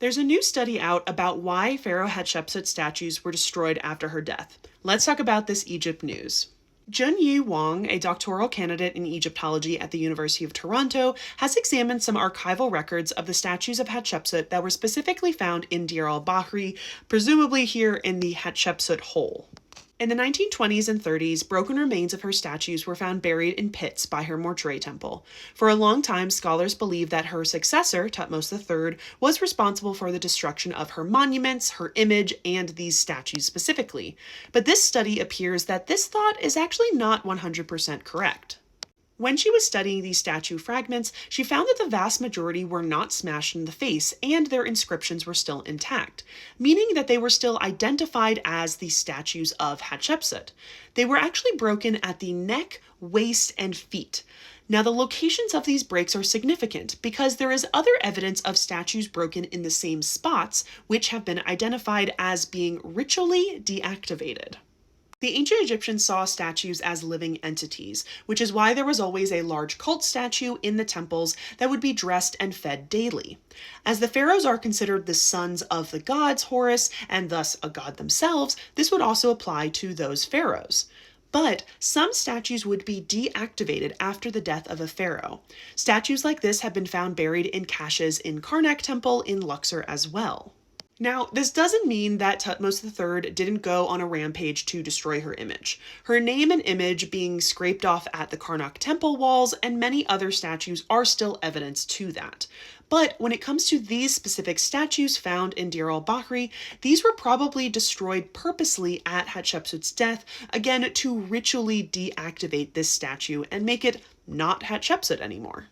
There's a new study out about why Pharaoh Hatshepsut statues were destroyed after her death. Let's talk about this Egypt news. Junyi Wang, a doctoral candidate in Egyptology at the University of Toronto, has examined some archival records of the statues of Hatshepsut that were specifically found in Deir al-Bahri, presumably here in the Hatshepsut Hole. In the 1920s and 30s, broken remains of her statues were found buried in pits by her mortuary temple. For a long time, scholars believed that her successor, Thutmose III, was responsible for the destruction of her monuments, her image, and these statues specifically. But this study appears that this thought is actually not 100% correct. When she was studying these statue fragments, she found that the vast majority were not smashed in the face and their inscriptions were still intact, meaning that they were still identified as the statues of Hatshepsut. They were actually broken at the neck, waist, and feet. Now, the locations of these breaks are significant because there is other evidence of statues broken in the same spots, which have been identified as being ritually deactivated. The ancient Egyptians saw statues as living entities, which is why there was always a large cult statue in the temples that would be dressed and fed daily. As the pharaohs are considered the sons of the gods Horus, and thus a god themselves, this would also apply to those pharaohs. But some statues would be deactivated after the death of a pharaoh. Statues like this have been found buried in caches in Karnak Temple in Luxor as well. Now, this doesn't mean that Thutmose III didn't go on a rampage to destroy her image. Her name and image being scraped off at the Karnak temple walls and many other statues are still evidence to that. But when it comes to these specific statues found in Deir al-Bahri, these were probably destroyed purposely at Hatshepsut's death, again to ritually deactivate this statue and make it not Hatshepsut anymore.